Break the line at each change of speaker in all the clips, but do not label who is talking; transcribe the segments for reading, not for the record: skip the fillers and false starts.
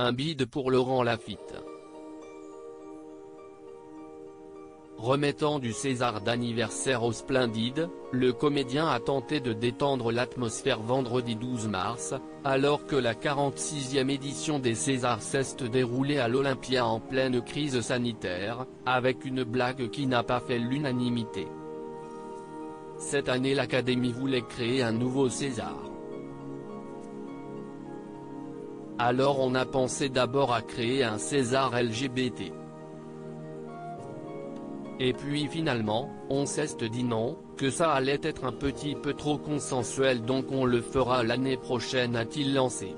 un bide pour Laurent Lafitte. Remettant du César d'anniversaire au Splendide, le comédien a tenté de détendre l'atmosphère vendredi 12 mars, alors que la 46e édition des Césars s'est déroulée à l'Olympia en pleine crise sanitaire, avec une blague qui n'a pas fait l'unanimité. Cette année l'Académie voulait créer un nouveau César. Alors on a pensé d'abord à créer un César LGBT. Et puis finalement, on s'est dit non, que ça allait être un petit peu trop consensuel, donc on le fera l'année prochaine, a-t-il lancé.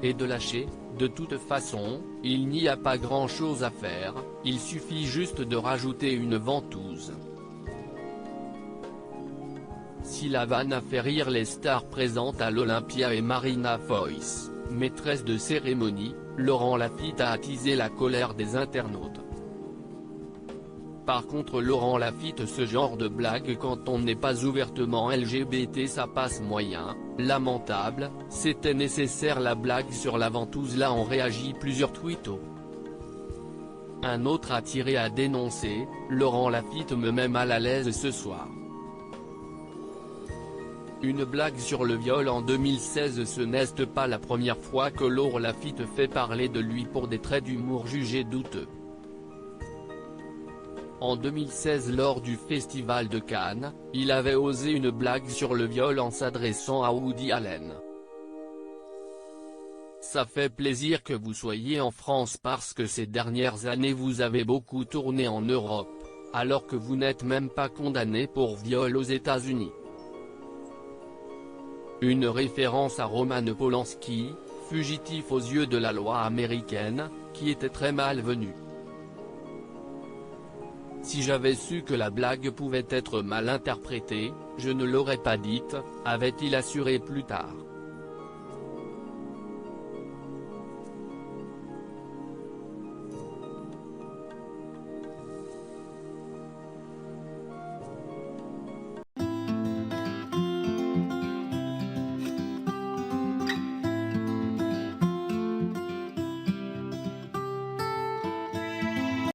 Et de lâcher, de toute façon, il n'y a pas grand-chose à faire, il suffit juste de rajouter une ventouse. Si la vanne a fait rire les stars présentes à l'Olympia et Marina Foïs, maîtresse de cérémonie, Laurent Lafitte a attisé la colère des internautes. Par contre Laurent Lafitte, ce genre de blague quand on n'est pas ouvertement LGBT ça passe moyen, lamentable, c'était nécessaire la blague sur la ventouse, là ont réagi plusieurs tweetos. Un autre a tiré à dénoncer, Laurent Lafitte me met mal à l'aise ce soir. Une blague sur le viol en 2016, ce n'est pas la première fois que Laurent Lafitte fait parler de lui pour des traits d'humour jugés douteux. En 2016 lors du Festival de Cannes, il avait osé une blague sur le viol en s'adressant à Woody Allen. Ça fait plaisir que vous soyez en France parce que ces dernières années vous avez beaucoup tourné en Europe, alors que vous n'êtes même pas condamné pour viol aux États-Unis. Une référence à Roman Polanski, fugitif aux yeux de la loi américaine, qui était très malvenu. Si j'avais su que la blague pouvait être mal interprétée, je ne l'aurais pas dite, avait-il assuré plus tard.